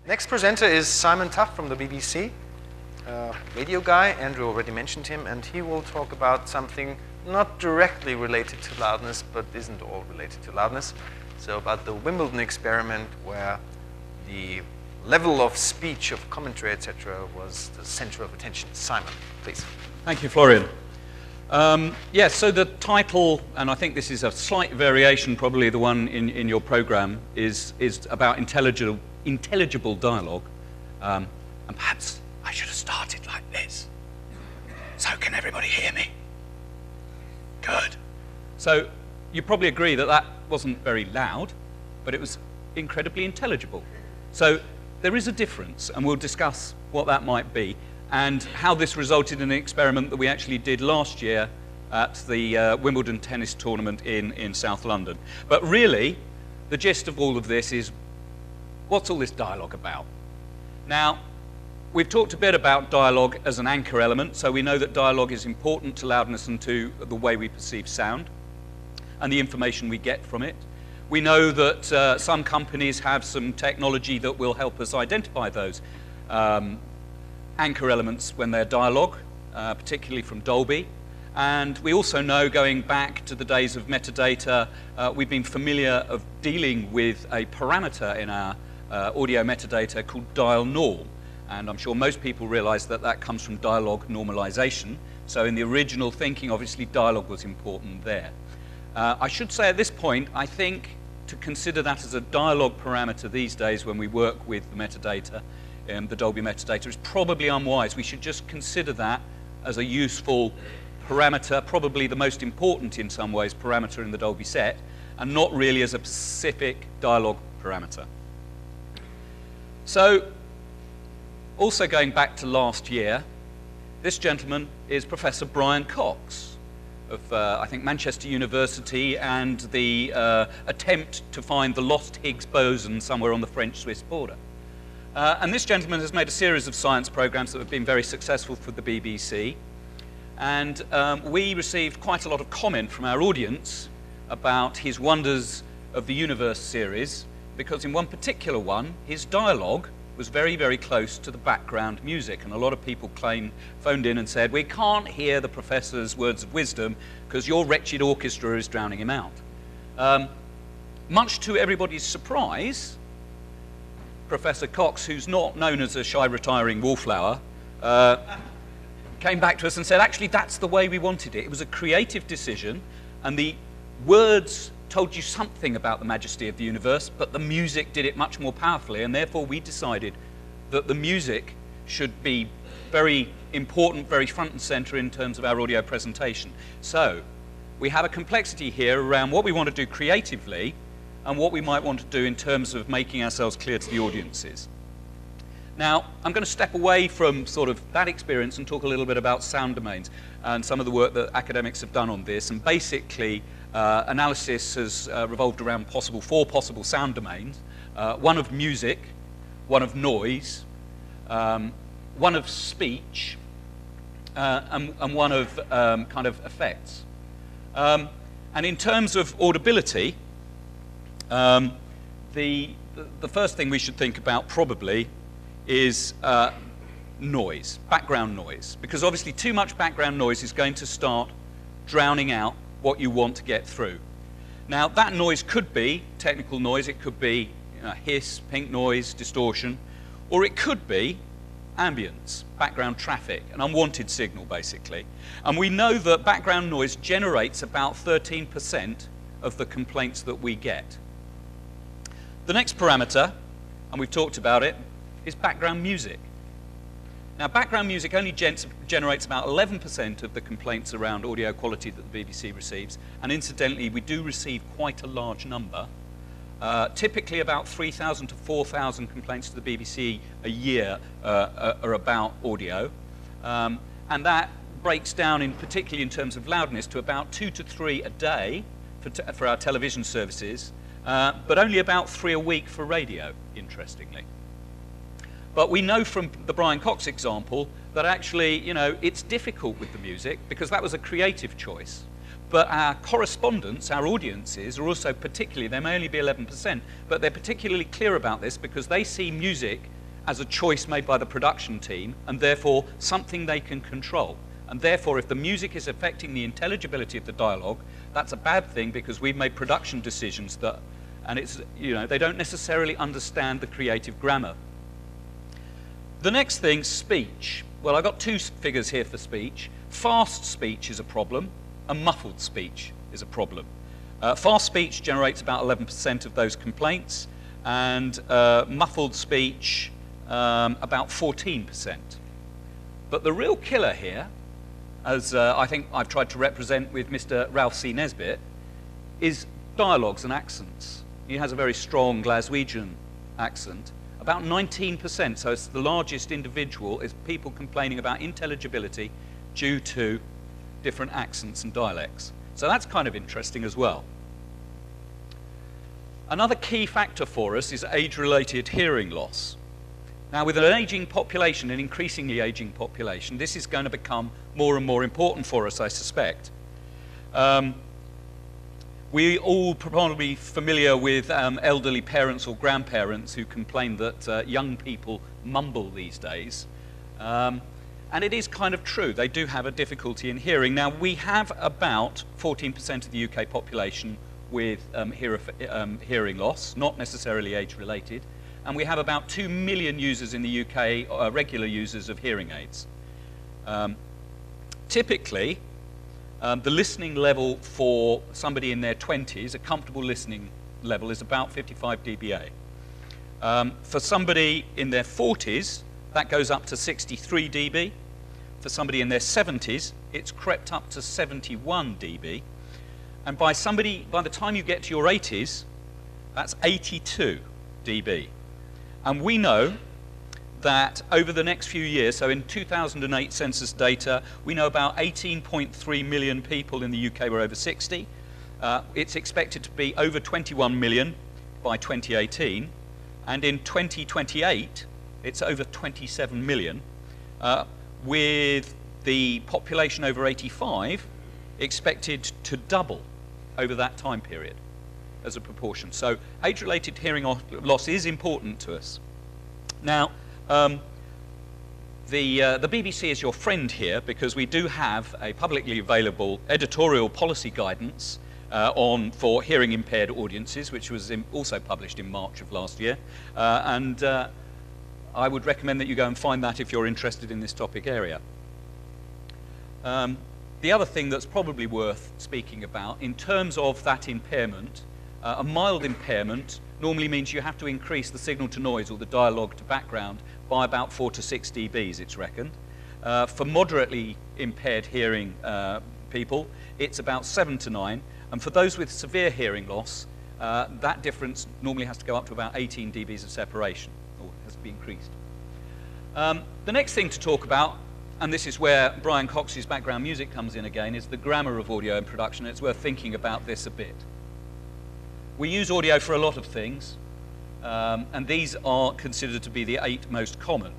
Next presenter is Simon Tuff from the BBC, radio guy. Andrew already mentioned him, and he will talk about something not directly related to loudness, but isn't all related to loudness. So about the Wimbledon experiment, where the level of speech, of commentary, etc., was the center of attention. Simon, please. Thank you, Florian. Yes, so the title, and I think this is a slight variation, probably the one in your program, is about intelligible dialogue. And perhaps I should have started like this. So can everybody hear me? Good. So you probably agree that that wasn't very loud, but it was incredibly intelligible. So there is a difference, and we'll discuss what that might be, and how this resulted in an experiment that we actually did last year at the Wimbledon tennis tournament in South London. But really, the gist of all of this is, what's all this dialogue about? Now, we've talked a bit about dialogue as an anchor element, so we know that dialogue is important to loudness and to the way we perceive sound and the information we get from it. We know that some companies have some technology that will help us identify those anchor elements when they're dialogue, particularly from Dolby. And we also know, going back to the days of metadata, we've been familiar of dealing with a parameter in our audio metadata called dial norm. And I'm sure most people realize that that comes from dialogue normalization. So in the original thinking, obviously, dialogue was important there. I should say at this point, I think to consider that as a dialogue parameter these days when we work with the metadata, the Dolby metadata, is probably unwise. We should just consider that as a useful parameter, probably the most important in some ways parameter in the Dolby set, and not really as a specific dialogue parameter. So, also going back to last year, this gentleman is Professor Brian Cox of, I think, Manchester University, and the attempt to find the lost Higgs boson somewhere on the French-Swiss border. And this gentleman has made a series of science programs that have been very successful for the BBC. And we received quite a lot of comment from our audience about his Wonders of the Universe series, because in one particular one, his dialogue was very, very close to the background music. And a lot of people phoned in and said, we can't hear the professor's words of wisdom because your wretched orchestra is drowning him out. Much to everybody's surprise, Professor Cox, who's not known as a shy, retiring wallflower, came back to us and said, actually, that's the way we wanted it. It was a creative decision, and the words told you something about the majesty of the universe, but the music did it much more powerfully, and therefore we decided that the music should be very important, very front and center in terms of our audio presentation. So we have a complexity here around what we want to do creatively and what we might want to do in terms of making ourselves clear to the audiences. Now, I'm going to step away from sort of that experience and talk a little bit about sound domains and some of the work that academics have done on this. And basically, analysis has revolved around four possible sound domains. One of music, one of noise, one of speech, and one of kind of effects. And in terms of audibility, the first thing we should think about probably is noise, background noise, because obviously too much background noise is going to start drowning out what you want to get through. Now, that noise could be technical noise, it could be hiss, pink noise, distortion, or it could be ambience, background traffic, an unwanted signal basically. And we know that background noise generates about 13% of the complaints that we get. The next parameter, and we've talked about it, is background music. Now, background music only generates about 11% of the complaints around audio quality that the BBC receives, and incidentally, we do receive quite a large number. Typically about 3,000 to 4,000 complaints to the BBC a year are about audio, and that breaks down, particularly in terms of loudness, to about 2 to 3 a day for our television services, but only about 3 a week for radio, interestingly. But we know from the Brian Cox example that actually, you know, it's difficult with the music because that was a creative choice. But our correspondents, our audiences, are also particularly, they may only be 11%, but they're particularly clear about this because they see music as a choice made by the production team, and therefore something they can control. And therefore, if the music is affecting the intelligibility of the dialogue, that's a bad thing because we've made production decisions that, and it's, you know, they don't necessarily understand the creative grammar. The next thing, speech. Well, I've got two figures here for speech. Fast speech is a problem, and muffled speech is a problem. Fast speech generates about 11% of those complaints, and muffled speech about 14%. But the real killer here, as I think I've tried to represent with Mr. Ralph C. Nesbitt, is dialogues and accents. He has a very strong Glaswegian accent. About 19%, so it's the largest individual, is people complaining about intelligibility due to different accents and dialects. So that's kind of interesting as well. Another key factor for us is age-related hearing loss. Now, with an aging population, an increasingly aging population, this is going to become more and more important for us, I suspect. We're all probably familiar with elderly parents or grandparents who complain that young people mumble these days. And it is kind of true. They do have a difficulty in hearing. Now, we have about 14% of the UK population with hearing loss, not necessarily age-related. And we have about 2 million users in the UK, regular users of hearing aids. Typically, the listening level for somebody in their 20s, a comfortable listening level, is about 55 dBA. For somebody in their 40s, that goes up to 63 dB. For somebody in their 70s, it's crept up to 71 dB. And by the time you get to your 80s, that's 82 dB. And we know that over the next few years, so in 2008 census data, we know about 18.3 million people in the UK were over 60. It's expected to be over 21 million by 2018. And in 2028, it's over 27 million, with the population over 85 expected to double over that time period as a proportion. So age-related hearing loss is important to us. Now, the BBC is your friend here because we do have a publicly available editorial policy guidance for hearing impaired audiences, which was also published in March of last year. I would recommend that you go and find that if you're interested in this topic area. The other thing that's probably worth speaking about, in terms of that impairment, a mild impairment normally means you have to increase the signal to noise or the dialogue to background by about 4 to 6 dBs, it's reckoned. For moderately impaired hearing people, it's about 7 to 9. And for those with severe hearing loss, that difference normally has to go up to about 18 dBs of separation, or has to be increased. The next thing to talk about, and this is where Brian Cox's background music comes in again, is the grammar of audio in production. It's worth thinking about this a bit. We use audio for a lot of things, and these are considered to be the 8 most common.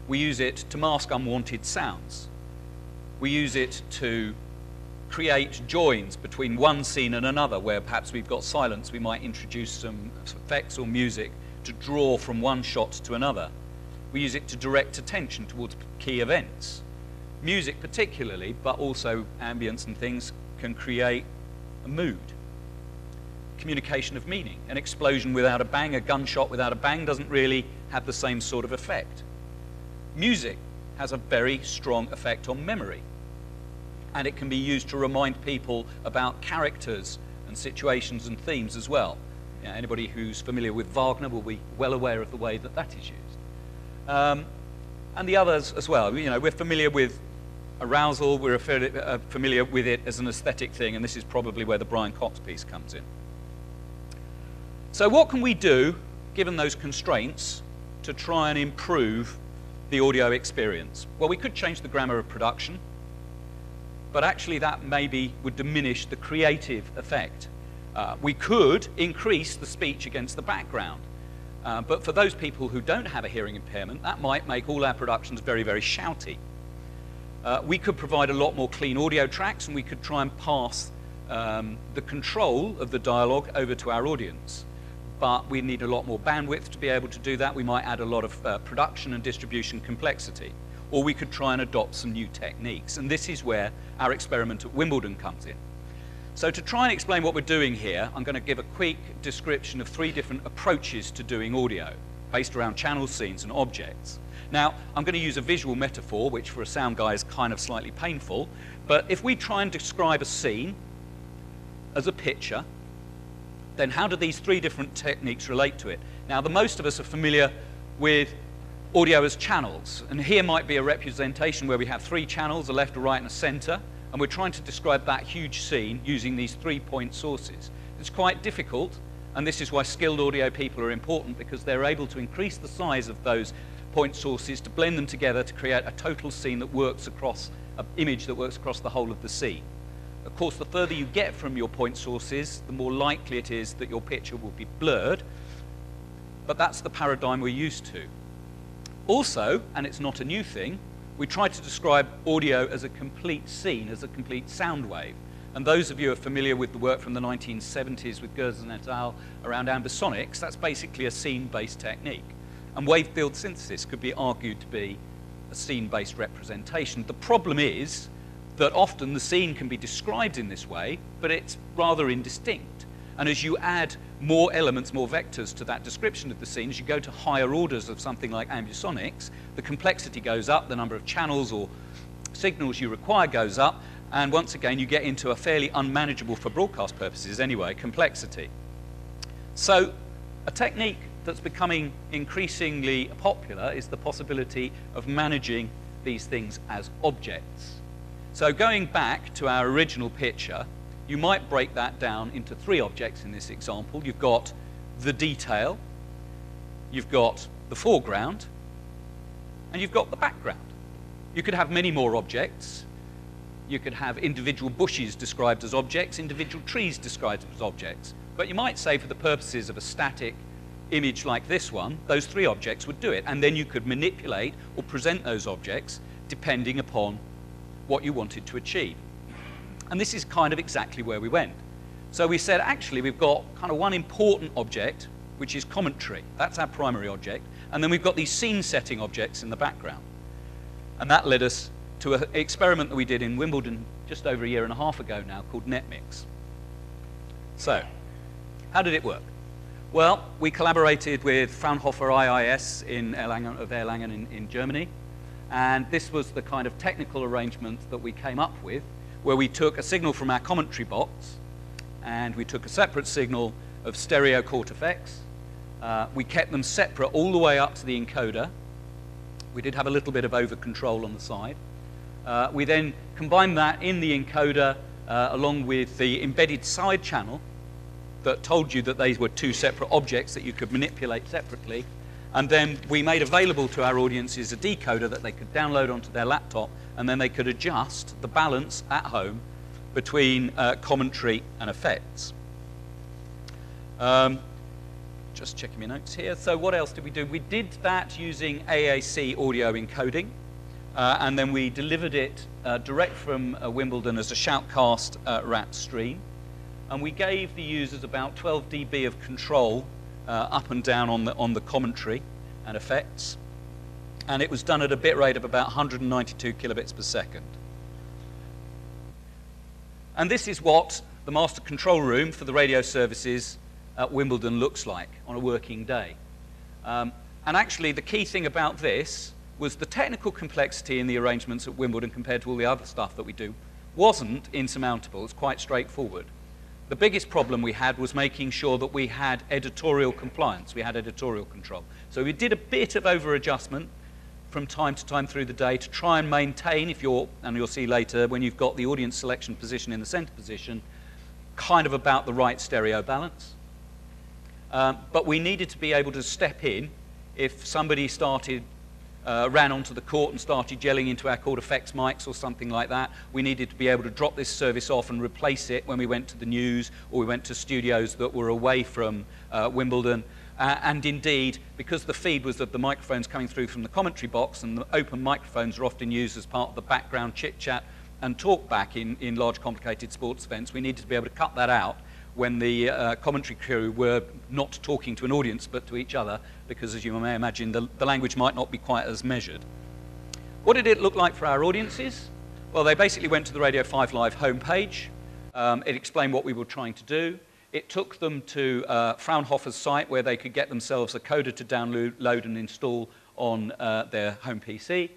We use it to mask unwanted sounds. We use it to create joins between one scene and another, where perhaps we've got silence. We might introduce some effects or music to draw from one shot to another. We use it to direct attention towards key events. Music particularly, but also ambience and things, can create a mood. Communication of meaning. An explosion without a bang, a gunshot without a bang doesn't really have the same sort of effect. Music has a very strong effect on memory, and it can be used to remind people about characters and situations and themes as well. You know, anybody who's familiar with Wagner will be well aware of the way that that is used. And the others as well. You know, we're familiar with arousal, we're familiar with it as an aesthetic thing, and this is probably where the Brian Cox piece comes in. So what can we do, given those constraints, to try and improve the audio experience? Well, we could change the grammar of production, but actually that maybe would diminish the creative effect. We could increase the speech against the background. But for those people who don't have a hearing impairment, that might make all our productions very, very shouty. We could provide a lot more clean audio tracks, and we could try and pass the control of the dialogue over to our audience. but we need a lot more bandwidth to be able to do that. We might add a lot of production and distribution complexity. Or we could try and adopt some new techniques. And this is where our experiment at Wimbledon comes in. So to try and explain what we're doing here, I'm going to give a quick description of 3 different approaches to doing audio, based around channel scenes and objects. Now, I'm going to use a visual metaphor, which for a sound guy is kind of slightly painful, but if we try and describe a scene as a picture, then how do these 3 different techniques relate to it? Now, the most of us are familiar with audio as channels, and here might be a representation where we have 3 channels, a left, a right, and a center, and we're trying to describe that huge scene using these 3-point sources. It's quite difficult, and this is why skilled audio people are important, because they're able to increase the size of those point sources to blend them together to create a total scene that works across, an image that works across the whole of the scene. Of course, the further you get from your point sources, the more likely it is that your picture will be blurred, but that's the paradigm we're used to. Also, and it's not a new thing, we try to describe audio as a complete scene, as a complete sound wave. And those of you who are familiar with the work from the 1970s with Gerson et al. Around ambisonics, that's basically a scene-based technique. And wave-field synthesis could be argued to be a scene-based representation. The problem is that often the scene can be described in this way, but it's rather indistinct. And as you add more elements, more vectors to that description of the scene, as you go to higher orders of something like ambisonics, the complexity goes up, the number of channels or signals you require goes up, and once again you get into a fairly unmanageable, for broadcast purposes anyway, complexity. So a technique that's becoming increasingly popular is the possibility of managing these things as objects. So going back to our original picture, you might break that down into 3 objects in this example. You've got the detail, you've got the foreground, and you've got the background. You could have many more objects. You could have individual bushes described as objects, individual trees described as objects. But you might say for the purposes of a static image like this one, those 3 objects would do it. And then you could manipulate or present those objects depending upon what you wanted to achieve. And this is kind of exactly where we went. So we said, actually, we've got kind of one important object, which is commentary. That's our primary object. And then we've got these scene-setting objects in the background. And that led us to an experiment that we did in Wimbledon just over a year and a half ago now called NetMix. So, how did it work? Well, we collaborated with Fraunhofer IIS in Erlangen in Germany. And this was the kind of technical arrangement that we came up with, where we took a signal from our commentary box, and we took a separate signal of stereo court effects. We kept them separate all the way up to the encoder. We did have a little bit of over control on the side. We then combined that in the encoder along with the embedded side channel that told you that these were 2 separate objects that you could manipulate separately. And then we made available to our audiences a decoder that they could download onto their laptop, and then they could adjust the balance at home between commentary and effects. Just checking my notes here. So what else did we do? We did that using AAC audio encoding, and then we delivered it direct from Wimbledon as a shoutcast RAT stream. And we gave the users about 12 dB of control up and down on the commentary and effects. And it was done at a bit rate of about 192 kilobits per second. And this is what the master control room for the radio services at Wimbledon looks like on a working day. And actually, the key thing about this was the technical complexity in the arrangements at Wimbledon compared to all the other stuff that we do wasn't insurmountable. It's quite straightforward. The biggest problem we had was making sure that we had editorial compliance, we had editorial control. So we did a bit of over-adjustment from time to time through the day to try and maintain, and you'll see later, when you've got the audience selection position in the center position, kind of about the right stereo balance. But we needed to be able to step in if somebody ran onto the court and started yelling into our court effects mics or something like that. We needed to be able to drop this service off and replace it when we went to the news or we went to studios that were away from Wimbledon. And indeed, because the feed was of the microphones coming through from the commentary box, and the open microphones are often used as part of the background chit-chat and talk back in large complicated sports events, we needed to be able to cut that out when the commentary crew were not talking to an audience but to each other, because as you may imagine, the language might not be quite as measured. What did it look like for our audiences? Well, they basically went to the Radio 5 Live homepage. It explained what we were trying to do. It took them to Fraunhofer's site where they could get themselves a coder to download and install on their home PC.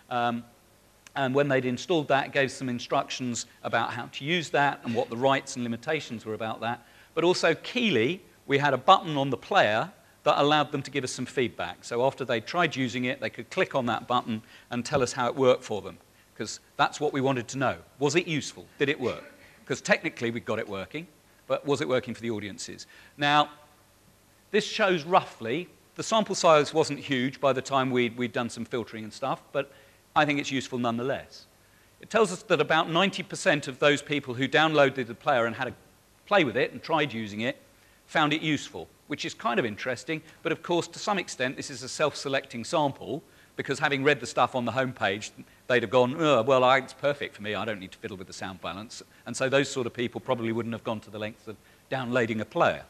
And when they'd installed that, it gave some instructions about how to use that and what the rights and limitations were about that. But also, keyly, we had a button on the player that allowed them to give us some feedback. So after they tried using it, they could click on that button and tell us how it worked for them, because that's what we wanted to know. Was it useful? Did it work? Because technically, we got it working, but was it working for the audiences? Now, this shows roughly, the sample size wasn't huge by the time we'd done some filtering and stuff, but I think it's useful nonetheless. It tells us that about 90% of those people who downloaded the player and had a play with it and tried using it found it useful, which is kind of interesting, but of course, to some extent, this is a self-selecting sample, because having read the stuff on the homepage, they'd have gone, oh, well, it's perfect for me, I don't need to fiddle with the sound balance, and so those sort of people probably wouldn't have gone to the length of downloading a player.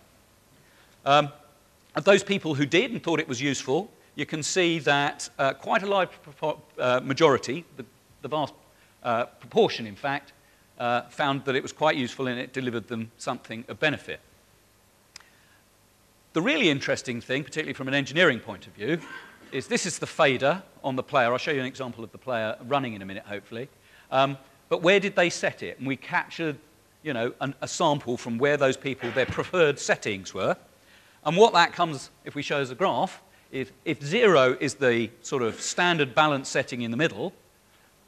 Of those people who did and thought it was useful, you can see that quite a large majority, the vast proportion, in fact, found that it was quite useful and it delivered them something of benefit. The really interesting thing, particularly from an engineering point of view, is this is the fader on the player. I'll show you an example of the player running in a minute, hopefully. But where did they set it? And we captured, you know, a sample from where those people, their preferred settings were. And what that comes, if we show as a graph, if 0 is the sort of standard balance setting in the middle,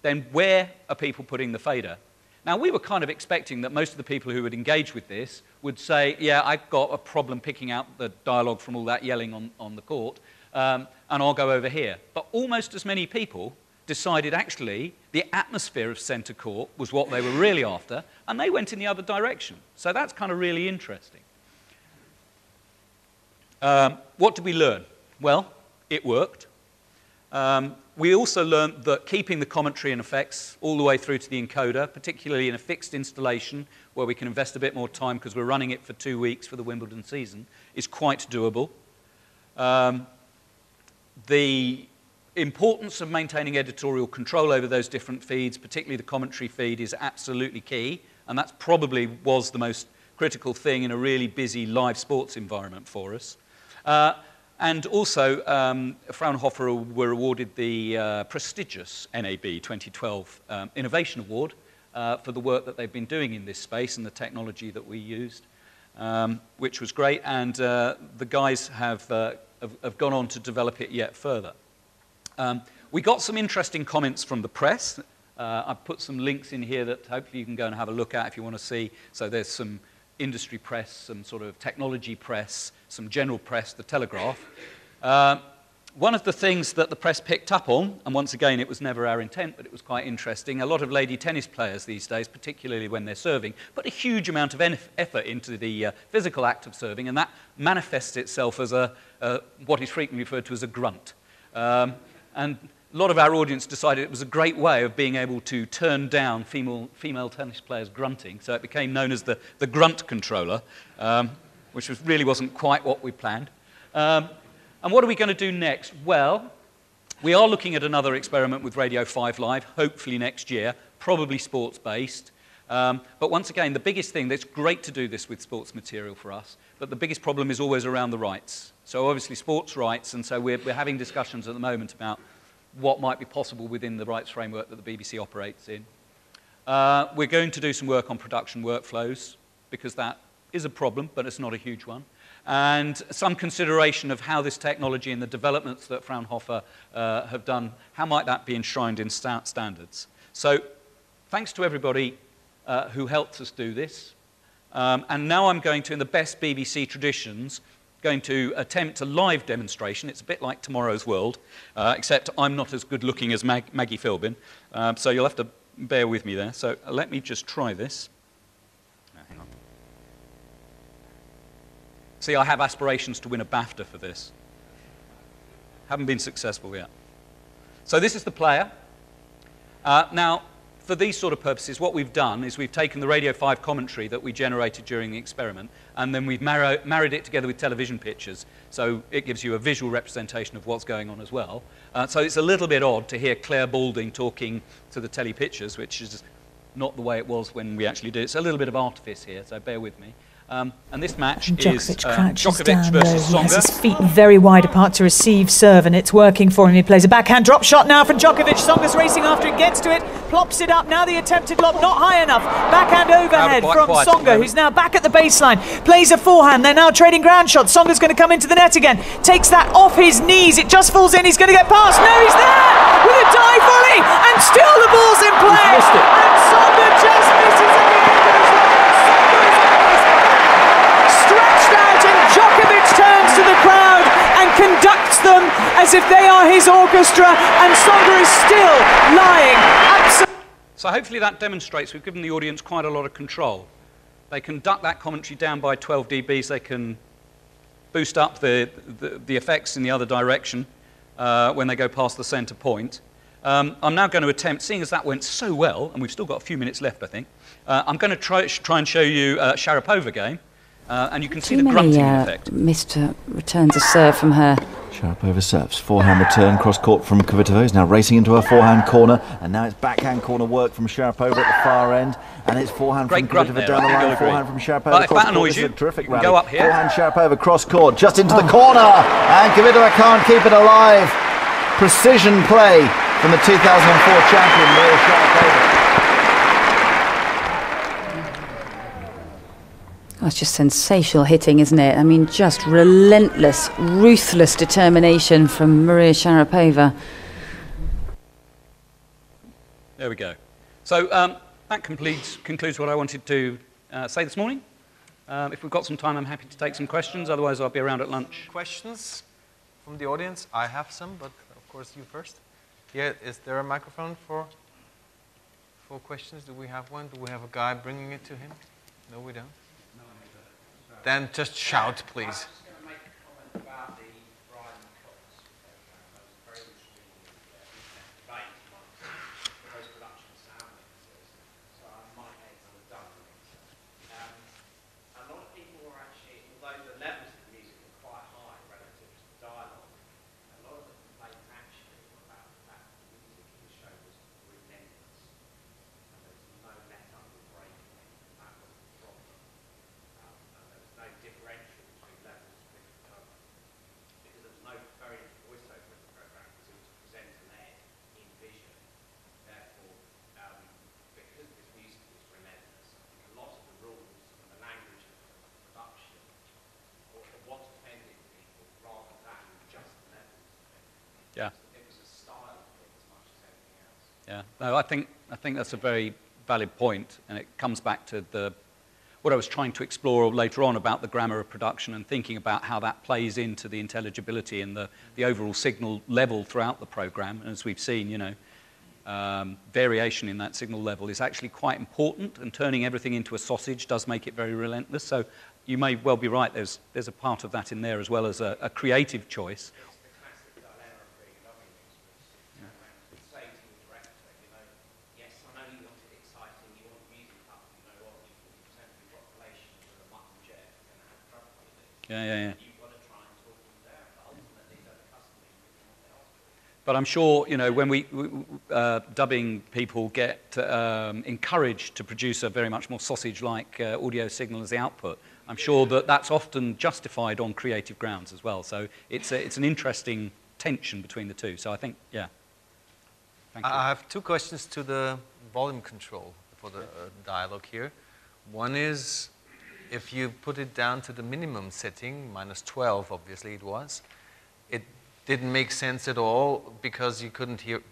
then where are people putting the fader? Now, we were kind of expecting that most of the people who would engage with this would say, yeah, I've got a problem picking out the dialogue from all that yelling on the court, and I'll go over here. But almost as many people decided actually the atmosphere of centre court was what they were really after, and they went in the other direction. So that's kind of really interesting. What did we learn? Well, it worked. We also learned that keeping the commentary and effects all the way through to the encoder, particularly in a fixed installation where we can invest a bit more time because we're running it for 2 weeks for the Wimbledon season, is quite doable. The importance of maintaining editorial control over those different feeds, particularly the commentary feed, is absolutely key, and that probably was the most critical thing in a really busy live sports environment for us. And also, Fraunhofer were awarded the prestigious NAB 2012 Innovation Award for the work that they've been doing in this space and the technology that we used, which was great, and the guys have gone on to develop it yet further. We got some interesting comments from the press. I've put some links in here that hopefully you can go and have a look at if you want to see. So there's some industry press, some sort of technology press, some general press, the Telegraph. One of the things that the press picked up on, and once again, it was never our intent, but it was quite interesting, a lot of lady tennis players these days, particularly when they're serving, put a huge amount of effort into the physical act of serving, and that manifests itself as what is frequently referred to as a grunt. And a lot of our audience decided it was a great way of being able to turn down female tennis players grunting, so it became known as the grunt controller, which really wasn't quite what we planned. And what are we going to do next? Well, we are looking at another experiment with Radio 5 Live, hopefully next year, probably sports-based. But once again, the biggest thing, it's great to do this with sports material for us, but the biggest problem is always around the rights. So obviously sports rights, and so we're having discussions at the moment about what might be possible within the rights framework that the BBC operates in. We're going to do some work on production workflows, because that is a problem, but it's not a huge one. And some consideration of how this technology and the developments that Fraunhofer have done, how might that be enshrined in standards? So thanks to everybody who helped us do this. And now I'm going to, in the best BBC traditions, going to attempt a live demonstration. It's a bit like Tomorrow's World, except I'm not as good looking as Maggie Philbin. So you'll have to bear with me there. So let me just try this. Hang on. See, I have aspirations to win a BAFTA for this. Haven't been successful yet. So this is the player. Now, for these sort of purposes, what we've done is we've taken the Radio 5 commentary that we generated during the experiment, and then we've married it together with television pictures, so it gives you a visual representation of what's going on as well. So it's a little bit odd to hear Claire Balding talking to the telly pictures, which is not the way it was when we actually did it. It's a little bit of artifice here, so bear with me. And this match is Djokovic versus Tsonga. He has his feet very wide apart to receive serve, and it's working for him. He plays a backhand drop shot now from Djokovic. Tsonga's racing after it, gets to it, plops it up. Now the attempted lob, not high enough. Backhand overhead from Tsonga, who's now back at the baseline. Plays a forehand. They're now trading ground shots. Tsonga's going to come into the net again. Takes that off his knees. It just falls in. He's going to get past. No, he's there with a dive volley, and still the ball's in play. And Tsonga just misses at the end of his line. Stretched out, and Djokovic turns to the crowd and conducts them as if they are his orchestra, and Tsonga is still lying absolutely. So hopefully that demonstrates we've given the audience quite a lot of control. They can duck that commentary down by 12 dBs, they can boost up the effects in the other direction when they go past the centre point. I'm now going to attempt, seeing as that went so well, and we've still got a few minutes left I think, I'm going to try and show you Sharapova again. And you can see the grunting effect. Missed returns a serve from her. Sharapova serves. Forehand return, cross-court from Kvitova, who's now racing into her forehand corner. And now it's backhand corner work from Sharapova at the far end. And it's forehand from Kvitova down the line. Forehand from Sharapova if that annoys you, terrific you can go up here. Forehand Sharapova cross-court, just into the corner. And Kvitova can't keep it alive. Precision play from the 2004 champion, Maria Sharapova. Oh, it's just sensational hitting, isn't it? I mean, just relentless, ruthless determination from Maria Sharapova. There we go. So that concludes what I wanted to say this morning. If we've got some time, I'm happy to take some questions. Otherwise, I'll be around at lunch. Questions from the audience? I have some, but of course you first. Yeah, is there a microphone for questions? Do we have one? Do we have a guy bringing it to him? No, we don't. Then just shout, please. I was just going to make a comment about the Brian Cox program. I was very interested in the debate amongst the post-production sound mixers. So I might make some done things. A lot of people were actually, although the levels of the music were quite high relative to the dialogue, a lot of the complaints actually were about the fact that the music in the show was relentless. And there was no let-up or break in it. That was the problem. No differential between levels of different colour. Because there was no very voiceover in the programme because it was present and led in vision. Therefore, because this music was relentless, a lot of the rules and the language of production or what offended people rather than just the levels of it. Yeah. It was a style thing as much as anything else. Yeah. No, I think that's a very valid point, and it comes back to what I was trying to explore later on about the grammar of production and thinking about how that plays into the intelligibility and the overall signal level throughout the program. And as we've seen, variation in that signal level is actually quite important, and turning everything into a sausage does make it very relentless. So you may well be right, there's a part of that in there as well as a creative choice. It's the classic dilemma of being a dubbing expert. You say to the director, yes, I know you want it exciting, you want music up, you know what, you 40% of your population with a mutton jet, you're going to have trouble with it. Yeah. You've got to try and talk them down, but ultimately they're the customers who can what they ask for. But I'm sure, when we dubbing people get encouraged to produce a very much more sausage-like audio signal as the output, I'm sure that's often justified on creative grounds as well. So it's an interesting tension between the two. So I think, yeah. Thank you. I have two questions to the volume control for the dialogue here. One is, if you put it down to the minimum setting, -12 obviously it was, it didn't make sense at all because you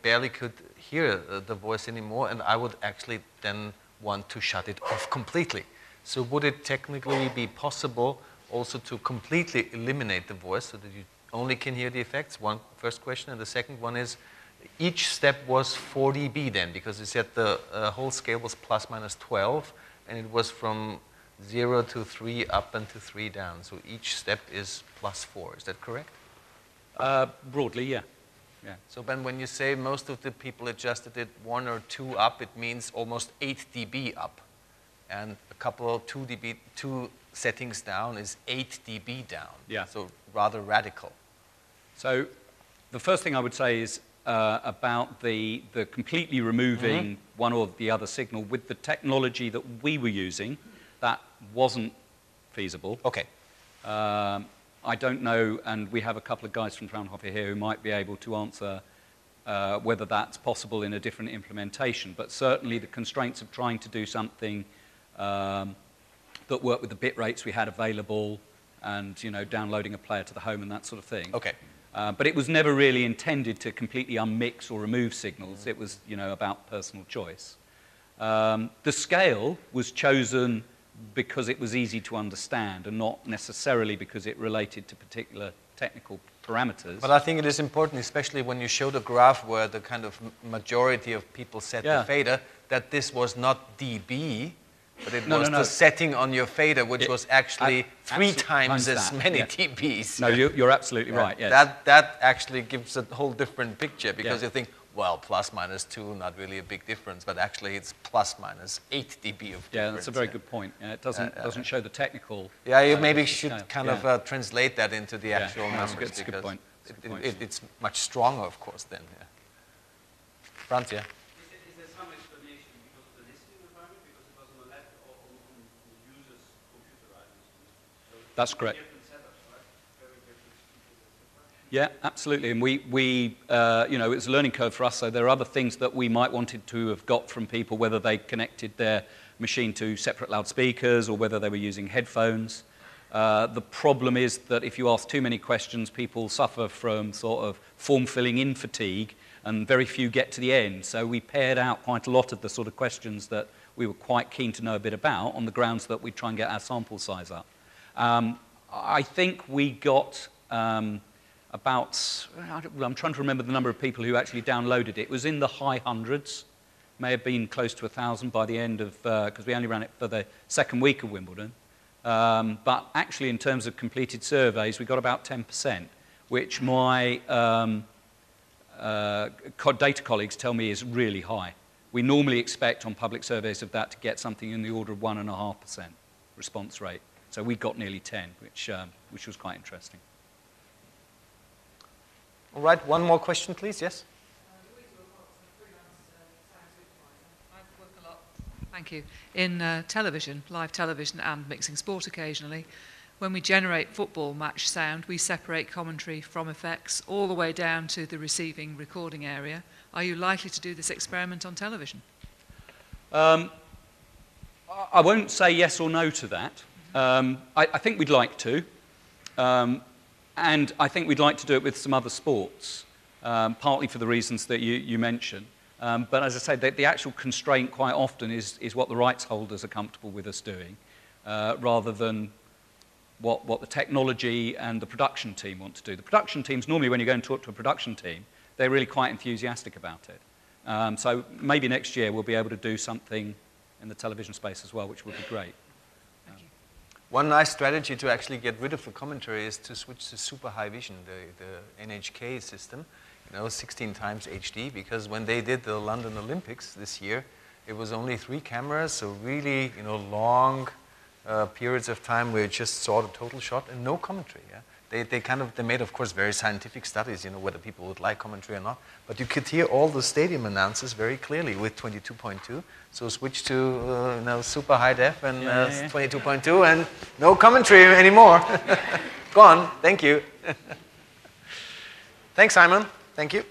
barely could hear the voice anymore, and I would actually then want to shut it off completely. So would it technically be possible also to completely eliminate the voice so that you only can hear the effects? First question. And the second one is, each step was 4 dB then, because you said the whole scale was ±12, and it was from 0 to 3 up and to 3 down. So each step is +4. Is that correct? Broadly, yeah. Yeah. So Ben, when you say most of the people adjusted it 1 or 2 up, it means almost 8 dB up. And a couple of 2 settings down is 8 dB down. Yeah. So rather radical. So the first thing I would say is about the completely removing one or the other signal with the technology that we were using, that wasn't feasible. Okay. I don't know, and we have a couple of guys from Fraunhofer here who might be able to answer whether that's possible in a different implementation, but certainly the constraints of trying to do something that worked with the bit rates we had available and, you know, downloading a player to the home and that sort of thing. Okay. But it was never really intended to completely unmix or remove signals. It was, you know, about personal choice. The scale was chosen because it was easy to understand and not necessarily because it related to particular technical parameters. But I think it is important, especially when you show the graph where the kind of majority of people set the fader, that this was not dB, but it was the setting on your fader, which was actually 3 times as many dBs. No, you're absolutely right, yes. That actually gives a whole different picture, because you think, well, plus minus 2, not really a big difference, but actually it's plus minus 8 dB of difference. Yeah, that's a very good point. It doesn't show the technical... Yeah, you maybe should kind of translate that into the actual numbers. That's a good point. It's much stronger, of course, then. Yeah. Franz, yeah? Is there some explanation because of the listening environment, because it was on the left or on the user's computer, right? So that's correct. Different setups, right? Very different speakers, etc. Yeah, absolutely. And we you know, it's a learning curve for us, so there are other things that we might wanted to have got from people, whether they connected their machine to separate loudspeakers or whether they were using headphones. The problem is that if you ask too many questions, people suffer from sort of form-filling in fatigue, and very few get to the end. So we paired out quite a lot of the sort of questions that we were quite keen to know a bit about on the grounds that we'd try and get our sample size up. I think we got about, I'm trying to remember the number of people who actually downloaded it. It was in the high hundreds, may have been close to 1,000 by the end of, because we only ran it for the second week of Wimbledon. But actually, in terms of completed surveys, we got about 10%, which my data colleagues tell me is really high. We normally expect on public surveys of that to get something in the order of 1.5% response rate. So we got nearly 10, which was quite interesting. All right, one more question, please. Yes? Thank you. In television, live television and mixing sport occasionally, when we generate football match sound, we separate commentary from effects all the way down to the receiving recording area. Are you likely to do this experiment on television? I won't say yes or no to that. I think we'd like to. And I think we'd like to do it with some other sports, partly for the reasons that you mentioned. But as I say, the actual constraint quite often is what the rights holders are comfortable with us doing, rather than what the technology and the production team want to do. The production teams, normally when you go and talk to a production team, they're really quite enthusiastic about it. So maybe next year we'll be able to do something in the television space as well, which would be great. One nice strategy to actually get rid of the commentary is to switch to super high vision, the NHK system, 16 times HD, because when they did the London Olympics this year, it was only 3 cameras, so really, long periods of time where you just saw the total shot and no commentary. Yeah? They made, of course, very scientific studies, whether people would like commentary or not, but you could hear all the stadium announcers very clearly with 22.2. So switch to super high def and 22.2 and no commentary anymore. Go on. Thank you. Thanks, Simon. Thank you.